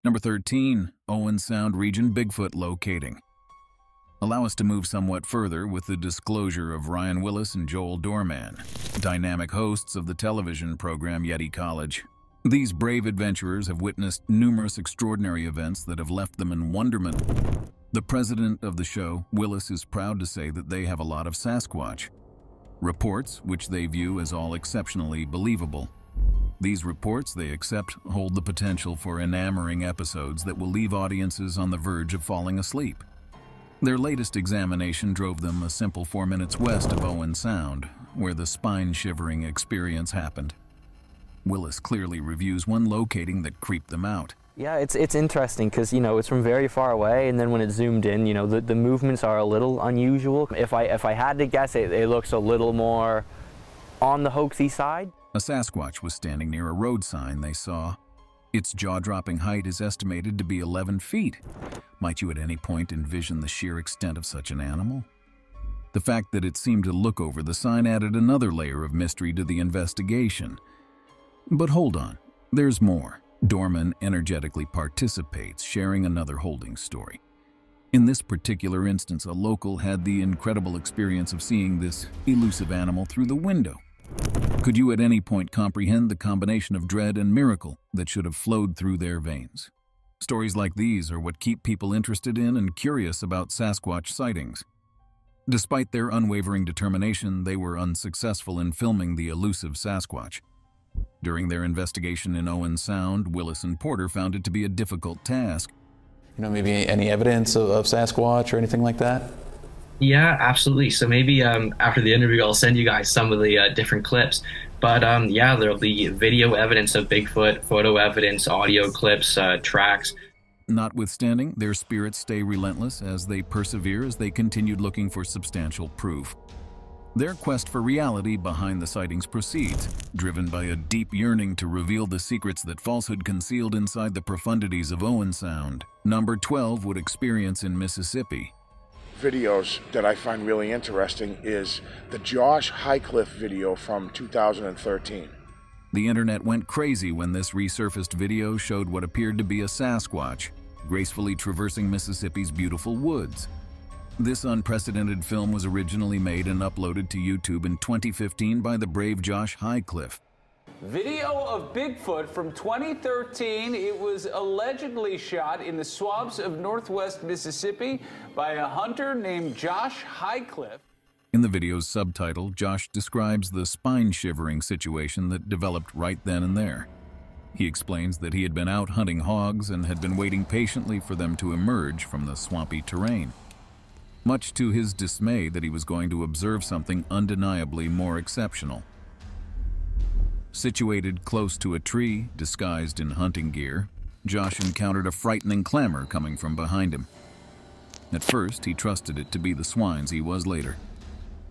Number 13, Owen Sound region Bigfoot locating. Allow us to move somewhat further with the disclosure of Ryan Willis and Joel Dorman, dynamic hosts of the television program Yeti College. These brave adventurers have witnessed numerous extraordinary events that have left them in wonderment. The president of the show, Willis, is proud to say that they have a lot of Sasquatch reports, which they view as all exceptionally believable. These reports they accept hold the potential for enamoring episodes that will leave audiences on the verge of falling asleep. Their latest examination drove them a simple 4 minutes west of Owen Sound, where the spine-shivering experience happened. Willis clearly reviews one locating that creeped them out. Yeah, it's interesting because, it's from very far away, and then when it zoomed in, the movements are a little unusual. If I had to guess, it looks a little more on the hoaxy side. A Sasquatch was standing near a road sign they saw. Its jaw-dropping height is estimated to be 11 feet. Might you at any point envision the sheer extent of such an animal? The fact that it seemed to look over the sign added another layer of mystery to the investigation. But hold on, there's more. Dorman energetically participates, sharing another holding story. In this particular instance, a local had the incredible experience of seeing this elusive animal through the window. Could you at any point comprehend the combination of dread and miracle that should have flowed through their veins? Stories like these are what keep people interested in and curious about Sasquatch sightings. Despite their unwavering determination, they were unsuccessful in filming the elusive Sasquatch. During their investigation in Owen Sound, Willis and Porter found it to be a difficult task. Maybe any evidence of Sasquatch or anything like that? Yeah, absolutely. So maybe after the interview, I'll send you guys some of the different clips. But yeah, there'll be video evidence of Bigfoot, photo evidence, audio clips, tracks. Notwithstanding, their spirits stay relentless as they persevere as they continued looking for substantial proof. Their quest for reality behind the sightings proceeds, driven by a deep yearning to reveal the secrets that falsehood concealed inside the profundities of Owen Sound. Number 12 would experience in Mississippi. Videos that I find really interesting is the Joshcliffe video from 2013. The internet went crazy when this resurfaced video showed what appeared to be a Sasquatch, gracefully traversing Mississippi's beautiful woods. This unprecedented film was originally made and uploaded to YouTube in 2015 by the brave Joshcliffe. Video of Bigfoot from 2013. It was allegedly shot in the swamps of northwest Mississippi by a hunter named Joshcliffe. In the video's subtitle, Josh describes the spine-shivering situation that developed right then and there. He explains that he had been out hunting hogs and had been waiting patiently for them to emerge from the swampy terrain. Much to his dismay that he was going to observe something undeniably more exceptional. Situated close to a tree, disguised in hunting gear, Josh encountered a frightening clamor coming from behind him. At first, he trusted it to be the swines he was later.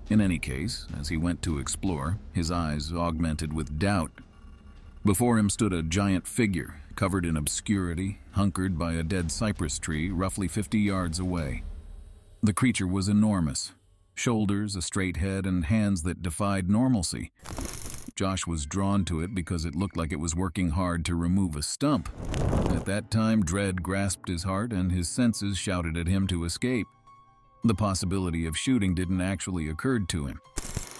In any case, as he went to explore, his eyes augmented with doubt. Before him stood a giant figure, covered in obscurity, hunkered by a dead cypress tree roughly 50 yards away. The creature was enormous, shoulders, a straight head, and hands that defied normalcy. Josh was drawn to it because it looked like it was working hard to remove a stump. At that time, dread grasped his heart and his senses shouted at him to escape. The possibility of shooting didn't actually occur to him.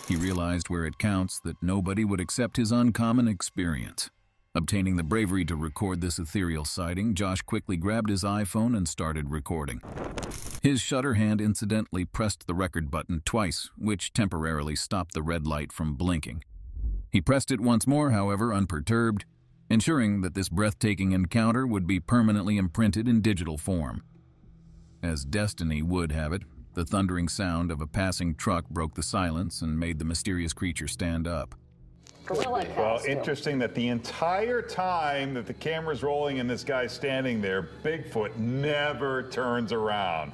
He realized where it counts that nobody would accept his uncommon experience. Obtaining the bravery to record this ethereal sighting, Josh quickly grabbed his iPhone and started recording. His shutter hand incidentally pressed the record button twice, which temporarily stopped the red light from blinking. He pressed it once more, however, unperturbed, ensuring that this breathtaking encounter would be permanently imprinted in digital form. As destiny would have it, the thundering sound of a passing truck broke the silence and made the mysterious creature stand up. Well, interesting that the entire time that the camera's rolling and this guy's standing there, Bigfoot never turns around.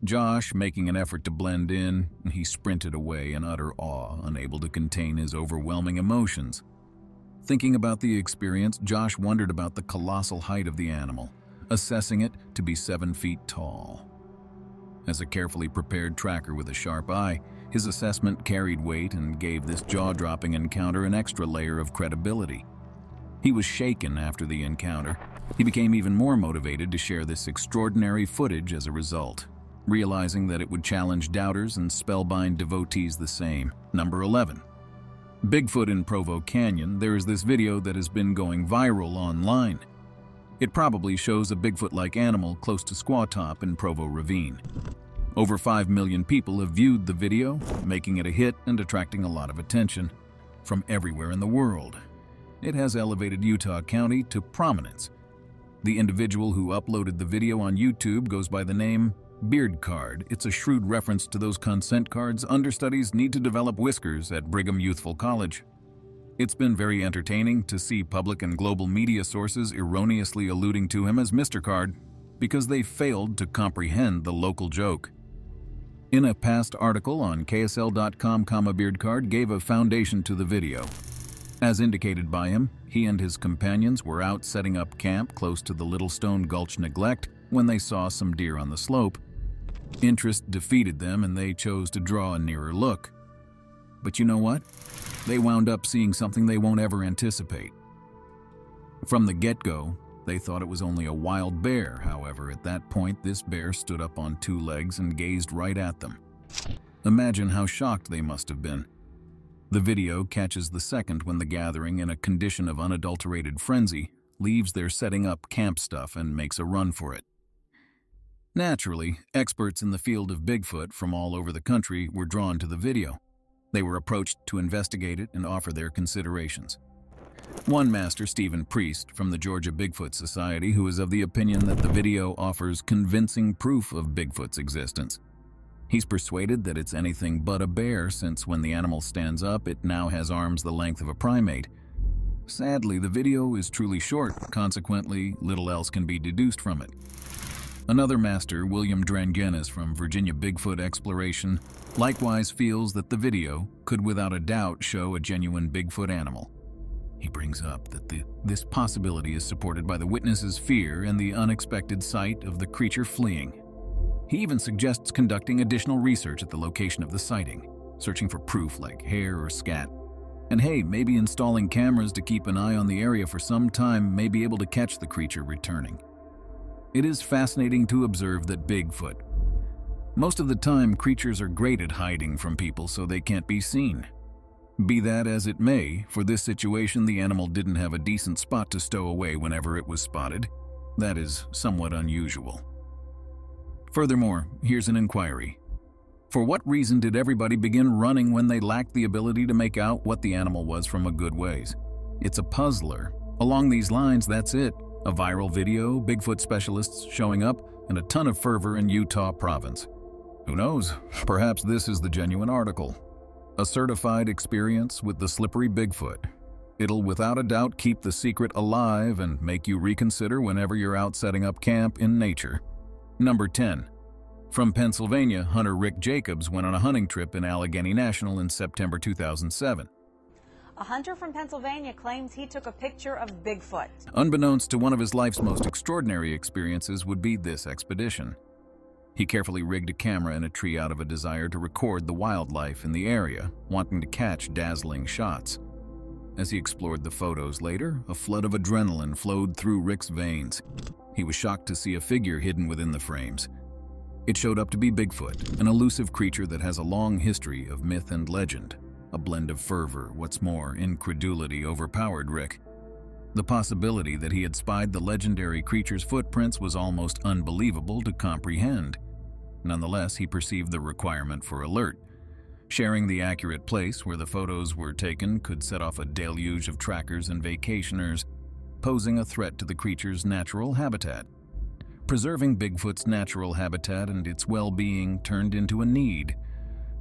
Josh, making an effort to blend in, he sprinted away in utter awe, unable to contain his overwhelming emotions. Thinking about the experience, Josh wondered about the colossal height of the animal, assessing it to be 7 feet tall. As a carefully prepared tracker with a sharp eye, his assessment carried weight and gave this jaw-dropping encounter an extra layer of credibility. He was shaken after the encounter. He became even more motivated to share this extraordinary footage as a result, realizing that it would challenge doubters and spellbind devotees the same. Number 11. Bigfoot in Provo Canyon. There is this video that has been going viral online. It probably shows a Bigfoot-like animal close to Squaw Top in Provo Ravine. Over 5 million people have viewed the video, making it a hit and attracting a lot of attention from everywhere in the world. It has elevated Utah County to prominence. The individual who uploaded the video on YouTube goes by the name Beard Card. It's a shrewd reference to those consent cards understudies need to develop whiskers at Brigham Youthful College. It's been very entertaining to see public and global media sources erroneously alluding to him as Mr. Card because they failed to comprehend the local joke. In a past article on KSL.com, Beardcard gave a foundation to the video. As indicated by him, he and his companions were out setting up camp close to the Little Stone Gulch neglect when they saw some deer on the slope. Interest defeated them and they chose to draw a nearer look. But you know what? They wound up seeing something they won't ever anticipate. From the get-go, they thought it was only a wild bear. However, at that point, this bear stood up on 2 legs and gazed right at them. Imagine how shocked they must have been. The video catches the second when the gathering, in a condition of unadulterated frenzy, leaves their setting up camp stuff and makes a run for it. Naturally, experts in the field of Bigfoot from all over the country were drawn to the video. They were approached to investigate it and offer their considerations. One master, Stephen Priest, from the Georgia Bigfoot Society, who is of the opinion that the video offers convincing proof of Bigfoot's existence. He's persuaded that it's anything but a bear, since when the animal stands up, it now has arms the length of a primate. Sadly, the video is truly short, consequently, little else can be deduced from it. Another master, Williamdrenis from Virginia Bigfoot Exploration, likewise feels that the video could without a doubt show a genuine Bigfoot animal. He brings up that this possibility is supported by the witness's fear and the unexpected sight of the creature fleeing. He even suggests conducting additional research at the location of the sighting, searching for proof like hair or scat. And hey, maybe installing cameras to keep an eye on the area for some time may be able to catch the creature returning. It is fascinating to observe that Bigfoot. Most of the time, creatures are great at hiding from people so they can't be seen. Be that as it may, for this situation the animal didn't have a decent spot to stow away whenever it was spotted. That is somewhat unusual. Furthermore, here's an inquiry. For what reason did everybody begin running when they lacked the ability to make out what the animal was from a good ways? It's a puzzler. Along these lines, that's it. A viral video, Bigfoot specialists showing up, and a ton of fervor in Utah province. Who knows? Perhaps this is the genuine article. A certified experience with the slippery Bigfoot. It'll without a doubt keep the secret alive and make you reconsider whenever you're out setting up camp in nature. Number 10. From Pennsylvania, hunter Rick Jacobs went on a hunting trip in Allegheny National in September 2007. A hunter from Pennsylvania claims he took a picture of Bigfoot. Unbeknownst to one of his life's most extraordinary experiences would be this expedition. He carefully rigged a camera in a tree out of a desire to record the wildlife in the area, wanting to catch dazzling shots. As he explored the photos later, a flood of adrenaline flowed through Rick's veins. He was shocked to see a figure hidden within the frames. It showed up to be Bigfoot, an elusive creature that has a long history of myth and legend. A blend of fervor, what's more, incredulity overpowered Rick. The possibility that he had spied the legendary creature's footprints was almost unbelievable to comprehend. Nonetheless, he perceived the requirement for alert. Sharing the accurate place where the photos were taken could set off a deluge of trackers and vacationers, posing a threat to the creature's natural habitat. Preserving Bigfoot's natural habitat and its well-being turned into a need.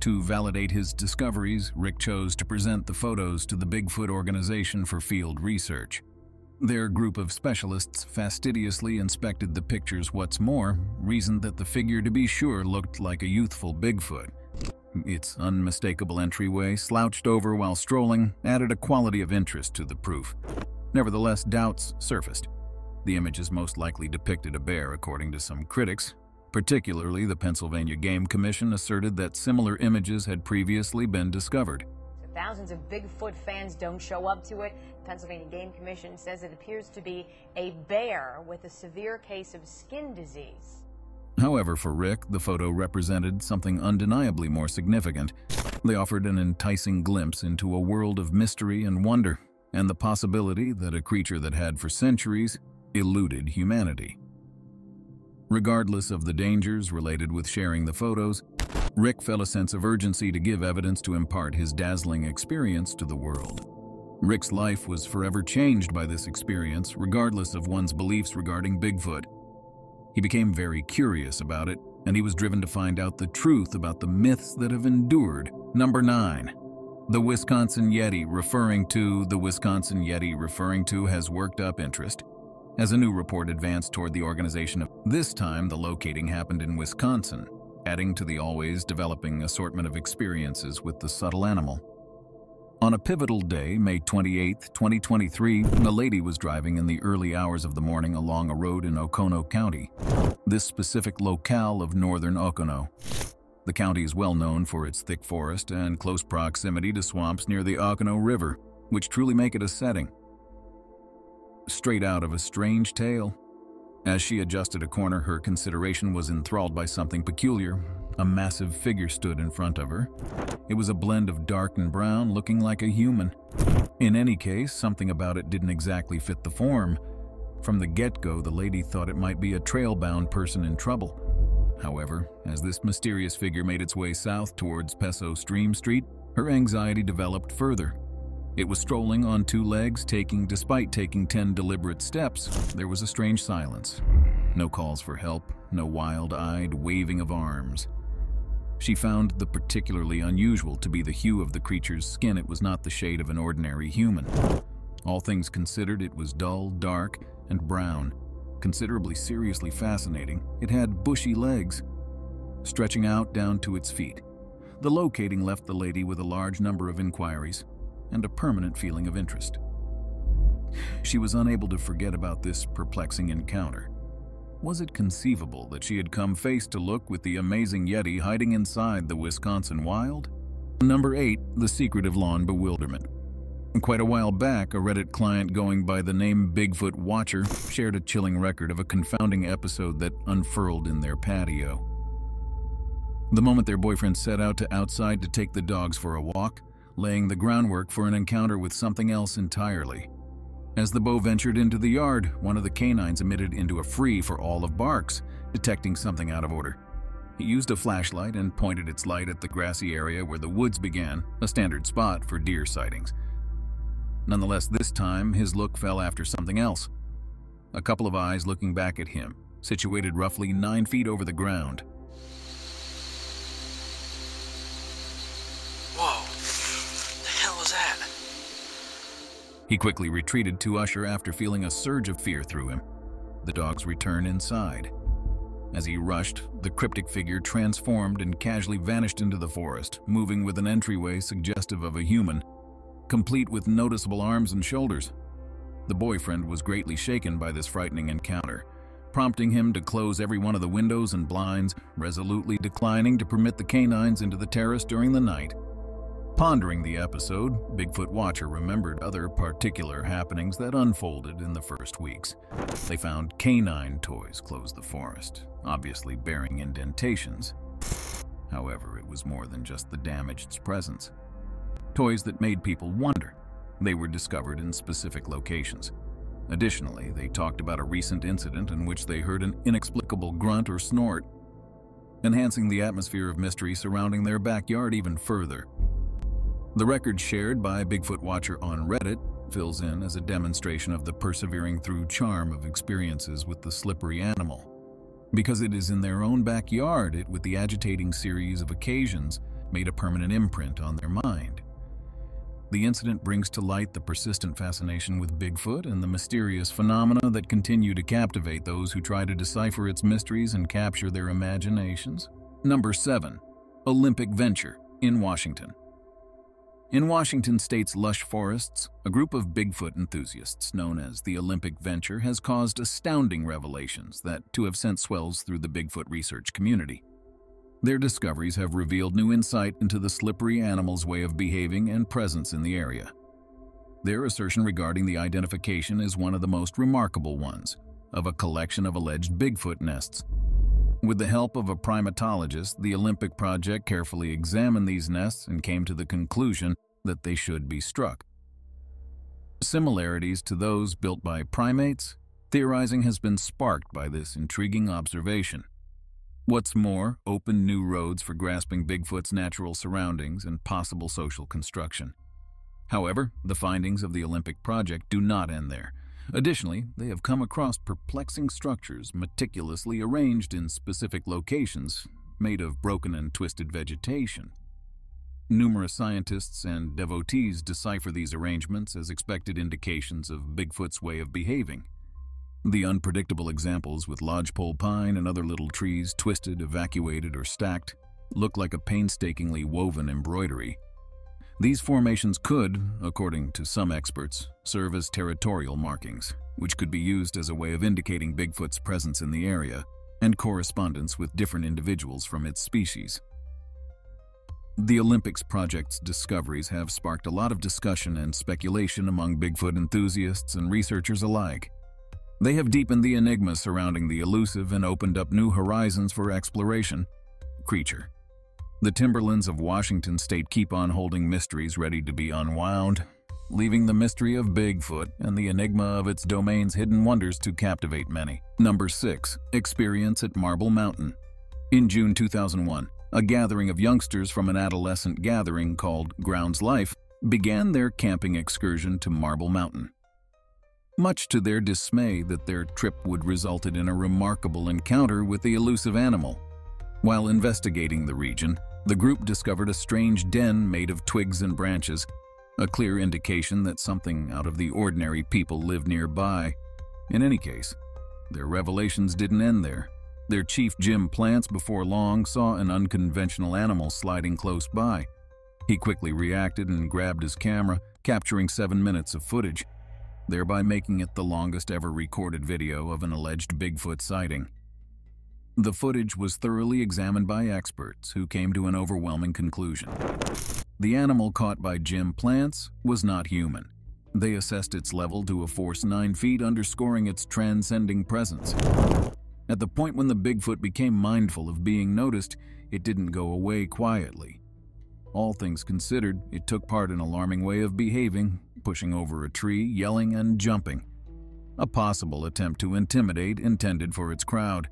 To validate his discoveries, Rick chose to present the photos to the Bigfoot Organization for Field Research. Their group of specialists fastidiously inspected the pictures. What's more, reasoned that the figure to be sure looked like a youthful Bigfoot. Its unmistakable entryway, slouched over while strolling, added a quality of interest to the proof. Nevertheless, doubts surfaced. The images most likely depicted a bear, according to some critics. Particularly, the Pennsylvania Game Commission asserted that similar images had previously been discovered. Thousands of Bigfoot fans don't show up to it. The Pennsylvania Game Commission says it appears to be a bear with a severe case of skin disease. However, for Rick, the photo represented something undeniably more significant. They offered an enticing glimpse into a world of mystery and wonder, and the possibility that a creature that had for centuries eluded humanity. Regardless of the dangers related with sharing the photos, Rick felt a sense of urgency to give evidence to impart his dazzling experience to the world. Rick's life was forever changed by this experience, regardless of one's beliefs regarding Bigfoot. He became very curious about it, and he was driven to find out the truth about the myths that have endured. Number 9. The Wisconsin Yeti referring to has worked up interest as a new report advanced toward the organization. This time, the locating happened in Wisconsin, adding to the always developing assortment of experiences with the subtle animal. On a pivotal day, May 28, 2023, a lady was driving in the early hours of the morning along a road in Oconto County, this specific locale of northern Oconto. The county is well known for its thick forest and close proximity to swamps near the Oconto River, which truly make it a setting straight out of a strange tale. As she adjusted a corner, her consideration was enthralled by something peculiar. A massive figure stood in front of her. It was a blend of dark and brown, looking like a human. In any case, something about it didn't exactly fit the form. From the get-go, the lady thought it might be a trail-bound person in trouble. However, as this mysterious figure made its way south towards Peso Stream Street, her anxiety developed further. It was strolling on 2 legs, despite taking 10 deliberate steps. There was a strange silence. No calls for help, no wild-eyed waving of arms. She found the particularly unusual to be the hue of the creature's skin. It was not the shade of an ordinary human. All things considered, it was dull, dark, and brown. Considerably seriously fascinating, it had bushy legs, stretching out down to its feet. The locating left the lady with a large number of inquiries and a permanent feeling of interest. She was unable to forget about this perplexing encounter. Was it conceivable that she had come face to look with the amazing Yeti hiding inside the Wisconsin wild? Number 8, the secret of lawn bewilderment. Quite a while back, a Reddit client going by the name Bigfoot Watcher shared a chilling record of a confounding episode that unfurled in their patio. The moment their boyfriend set out outside to take the dogs for a walk, laying the groundwork for an encounter with something else entirely. As the beau ventured into the yard, one of the canines emitted into a free-for-all of barks, detecting something out of order. He used a flashlight and pointed its light at the grassy area where the woods began, a standard spot for deer sightings. Nonetheless, this time, his look fell after something else. A couple of eyes looking back at him, situated roughly 9 feet over the ground. Whoa, the hell was that? He quickly retreated to usher after feeling a surge of fear through him. The dogs returned inside. As he rushed, the cryptic figure transformed and casually vanished into the forest, moving with an entryway suggestive of a human, complete with noticeable arms and shoulders. The boyfriend was greatly shaken by this frightening encounter, prompting him to close every one of the windows and blinds, resolutely declining to permit the canines into the terrace during the night. Pondering the episode, Bigfoot Watcher remembered other particular happenings that unfolded in the first weeks. They found canine toys close the forest, obviously bearing indentations. However, it was more than just the damaged presence. Toys that made people wonder. They were discovered in specific locations. Additionally, they talked about a recent incident in which they heard an inexplicable grunt or snort, enhancing the atmosphere of mystery surrounding their backyard even further. The record shared by Bigfoot Watcher on Reddit fills in as a demonstration of the persevering through charm of experiences with the slippery animal. Because it is in their own backyard, it, with the agitating series of occasions, made a permanent imprint on their mind. The incident brings to light the persistent fascination with Bigfoot and the mysterious phenomena that continue to captivate those who try to decipher its mysteries and capture their imaginations. Number 7. Olympic Venture in Washington. In Washington state's lush forests, a group of Bigfoot enthusiasts known as the Olympic Venture has caused astounding revelations that to have sent swells through the Bigfoot research community. Their discoveries have revealed new insight into the slippery animal's way of behaving and presence in the area. Their assertion regarding the identification is one of the most remarkable ones, of a collection of alleged Bigfoot nests. With the help of a primatologist, the Olympic Project carefully examined these nests and came to the conclusion that they should be struck. Similarities to those built by primates, theorizing has been sparked by this intriguing observation. What's more, opened new roads for grasping Bigfoot's natural surroundings and possible social construction. However, the findings of the Olympic Project do not end there. Additionally, they have come across perplexing structures meticulously arranged in specific locations, made of broken and twisted vegetation. Numerous scientists and devotees decipher these arrangements as expected indications of Bigfoot's way of behaving. The unpredictable examples with lodgepole pine and other little trees twisted, evacuated, or stacked look like a painstakingly woven embroidery. These formations could, according to some experts, serve as territorial markings, which could be used as a way of indicating Bigfoot's presence in the area and correspondence with different individuals from its species. The Olympics Project's discoveries have sparked a lot of discussion and speculation among Bigfoot enthusiasts and researchers alike. They have deepened the enigma surrounding the elusive and opened up new horizons for exploration. Creature. The timberlands of Washington state keep on holding mysteries ready to be unwound, leaving the mystery of Bigfoot and the enigma of its domain's hidden wonders to captivate many. Number 6. Experience at Marble Mountain. In June 2001, a gathering of youngsters from an adolescent gathering called Grounds Life began their camping excursion to Marble Mountain. Much to their dismay that their trip would result in a remarkable encounter with the elusive animal. While investigating the region, the group discovered a strange den made of twigs and branches, a clear indication that something out of the ordinary people lived nearby. In any case, their revelations didn't end there. Their chief, Jim Plants, before long saw an unconventional animal sliding close by. He quickly reacted and grabbed his camera, capturing 7 minutes of footage, thereby making it the longest ever recorded video of an alleged Bigfoot sighting. The footage was thoroughly examined by experts who came to an overwhelming conclusion. The animal caught by Jim Plants was not human. They assessed its level to a force 9 feet, underscoring its transcending presence. At the point when the Bigfoot became mindful of being noticed, it didn't go away quietly. All things considered, it took part in an alarming way of behaving, pushing over a tree, yelling, and jumping. A possible attempt to intimidate intended for its crowd.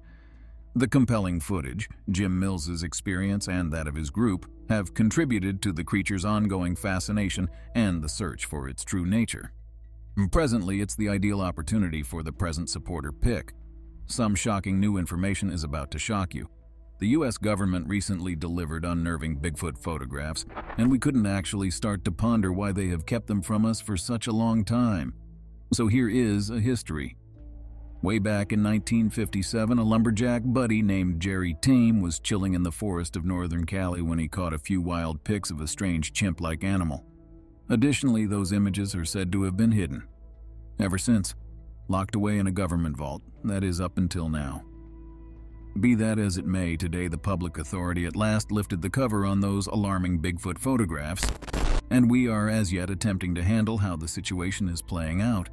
The compelling footage, Jim Mills's experience and that of his group, have contributed to the creature's ongoing fascination and the search for its true nature. Presently, it's the ideal opportunity for the present supporter pick. Some shocking new information is about to shock you. The U.S. government recently delivered unnerving Bigfoot photographs, and we couldn't actually start to ponder why they have kept them from us for such a long time. So here is a history. Way back in 1957, a lumberjack buddy named Jerry Tame was chilling in the forest of northern Cali when he caught a few wild pics of a strange chimp-like animal. Additionally, those images are said to have been hidden. Ever since, locked away in a government vault, that is up until now. Be that as it may, today the public authority at last lifted the cover on those alarming Bigfoot photographs, and we are as yet attempting to handle how the situation is playing out.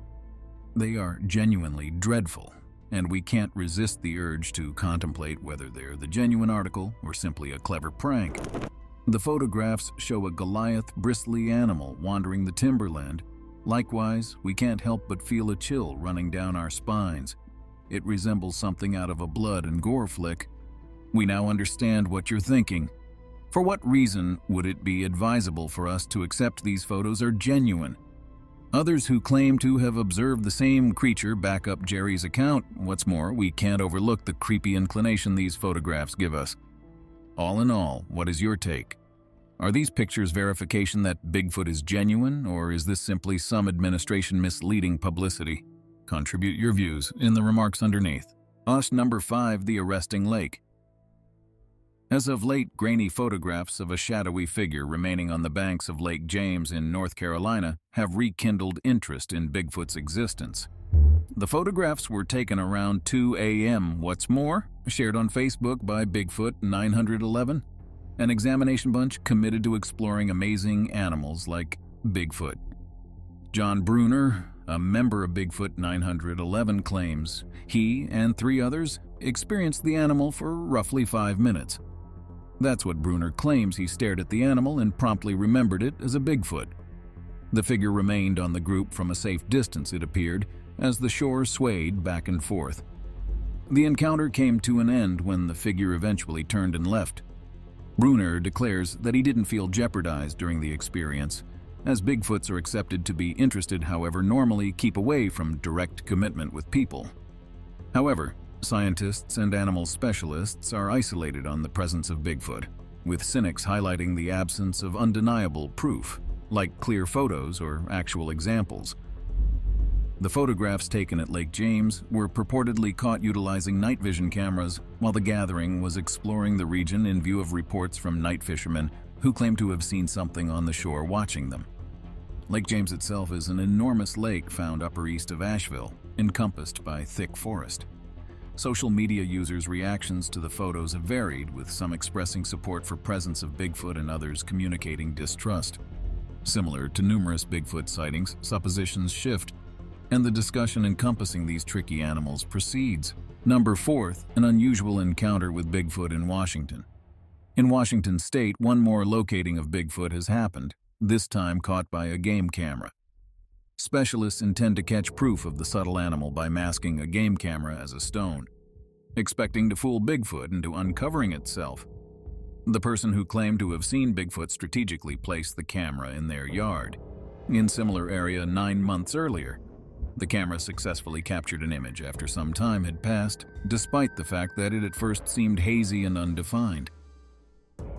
They are genuinely dreadful, and we can't resist the urge to contemplate whether they're the genuine article or simply a clever prank. The photographs show a Goliath, bristly animal wandering the timberland. Likewise, we can't help but feel a chill running down our spines. It resembles something out of a blood and gore flick. We now understand what you're thinking. For what reason would it be advisable for us to accept these photos are genuine? Others who claim to have observed the same creature back up Jerry's account. What's more, we can't overlook the creepy inclination these photographs give us. All in all, what is your take? Are these pictures verification that Bigfoot is genuine, or is this simply some administration misleading publicity? Contribute your views in the remarks underneath. Number 5, the arresting lake. As of late, grainy photographs of a shadowy figure remaining on the banks of Lake James in North Carolina have rekindled interest in Bigfoot's existence. The photographs were taken around 2 a.m. What's more, shared on Facebook by Bigfoot 911, an examination bunch committed to exploring amazing animals like Bigfoot. John Bruner, a member of Bigfoot 911, claims he and 3 others experienced the animal for roughly 5 minutes. That's what Bruner claims. He stared at the animal and promptly remembered it as a Bigfoot. The figure remained on the group from a safe distance, it appeared, as the shore swayed back and forth. The encounter came to an end when the figure eventually turned and left. Bruner declares that he didn't feel jeopardized during the experience, as Bigfoots are accepted to be interested, however, normally keep away from direct commitment with people. However, scientists and animal specialists are isolated on the presence of Bigfoot, with cynics highlighting the absence of undeniable proof, like clear photos or actual examples. The photographs taken at Lake James were purportedly caught utilizing night vision cameras while the gathering was exploring the region in view of reports from night fishermen who claim to have seen something on the shore watching them. Lake James itself is an enormous lake found upper east of Asheville, encompassed by thick forest. Social media users' reactions to the photos have varied, with some expressing support for presence of Bigfoot and others communicating distrust. Similar to numerous Bigfoot sightings, suppositions shift, and the discussion encompassing these tricky animals proceeds. Number 4, an unusual encounter with Bigfoot in Washington. In Washington state, one more locating of Bigfoot has happened, this time caught by a game camera. Specialists intend to catch proof of the subtle animal by masking a game camera as a stone, expecting to fool Bigfoot into uncovering itself. The person who claimed to have seen Bigfoot strategically placed the camera in their yard, in similar area 9 months earlier. The camera successfully captured an image after some time had passed, despite the fact that it at first seemed hazy and undefined.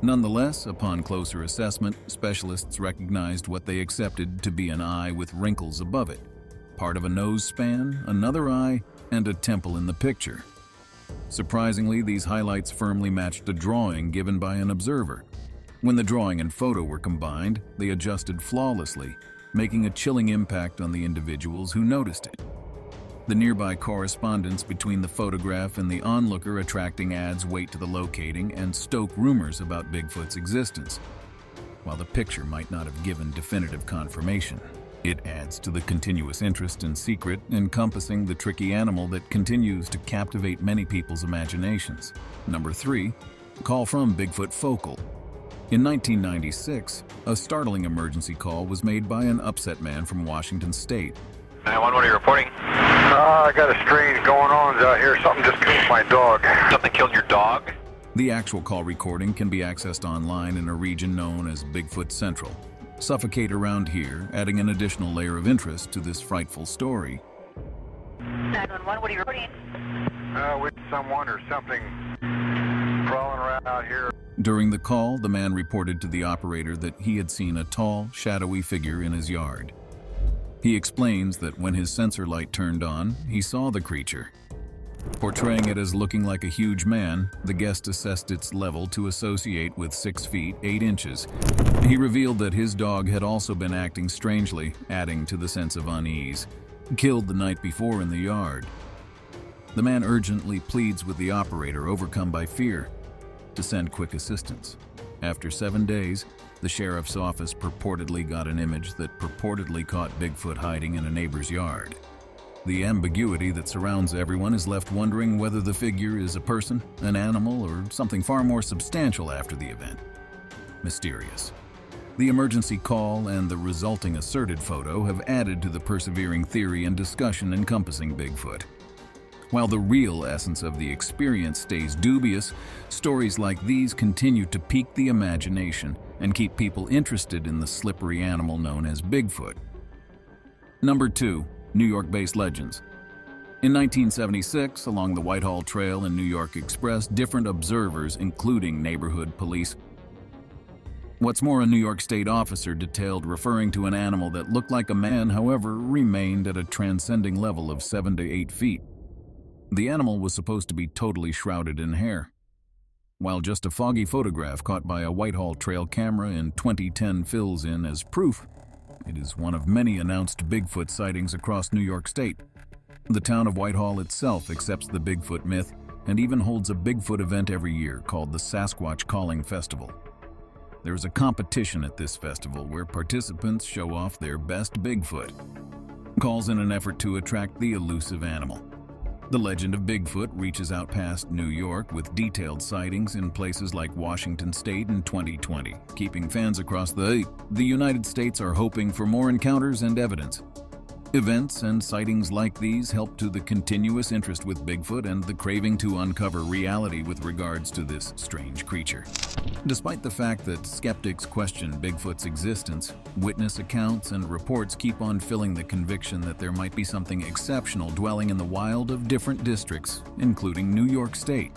Nonetheless, upon closer assessment, specialists recognized what they accepted to be an eye with wrinkles above it, part of a nose span, another eye, and a temple in the picture. Surprisingly, these highlights firmly matched a drawing given by an observer. When the drawing and photo were combined, they adjusted flawlessly, making a chilling impact on the individuals who noticed it. The nearby correspondence between the photograph and the onlooker attracting adds weight to the locating and stoke rumors about Bigfoot's existence. While the picture might not have given definitive confirmation, it adds to the continuous interest and secret encompassing the tricky animal that continues to captivate many people's imaginations. Number 3, call from Bigfoot Focal. In 1996, a startling emergency call was made by an upset man from Washington state. 911, what are you reporting? I got a strange going on out here. Something just killed my dog. Something killed your dog? The actual call recording can be accessed online in a region known as Bigfoot Central. Suffocate around here, adding an additional layer of interest to this frightful story. 911, what are you reporting? With someone or something crawling around out here. During the call, the man reported to the operator that he had seen a tall, shadowy figure in his yard. He explains that when his sensor light turned on, he saw the creature. Portraying it as looking like a huge man, the guest assessed its level to associate with 6 feet 8 inches. He revealed that his dog had also been acting strangely, adding to the sense of unease. Killed the night before in the yard. The man urgently pleads with the operator, overcome by fear, to send quick assistance. After 7 days, the sheriff's office purportedly got an image that purportedly caught Bigfoot hiding in a neighbor's yard. The ambiguity that surrounds everyone is left wondering whether the figure is a person, an animal, or something far more substantial after the event. Mysterious. The emergency call and the resulting asserted photo have added to the persevering theory and discussion encompassing Bigfoot. While the real essence of the experience stays dubious, stories like these continue to pique the imagination and keep people interested in the slippery animal known as Bigfoot. Number 2. New York-based legends. In 1976, along the Whitehall Trail and New York Express, different observers, including neighborhood police. What's more, a New York State officer detailed referring to an animal that looked like a man, however, remained at a transcending level of 7 to 8 feet. The animal was supposed to be totally shrouded in hair. While just a foggy photograph caught by a Whitehall Trail camera in 2010 fills in as proof, it is one of many announced Bigfoot sightings across New York State. The town of Whitehall itself accepts the Bigfoot myth and even holds a Bigfoot event every year called the Sasquatch Calling Festival. There is a competition at this festival where participants show off their best Bigfoot calls in an effort to attract the elusive animal. The legend of Bigfoot reaches out past New York with detailed sightings in places like Washington State in 2020, keeping fans across the United States are hoping for more encounters and evidence. Events and sightings like these help to the continuous interest with Bigfoot and the craving to uncover reality with regards to this strange creature. Despite the fact that skeptics question Bigfoot's existence, witness accounts and reports keep on filling the conviction that there might be something exceptional dwelling in the wild of different districts, including New York State.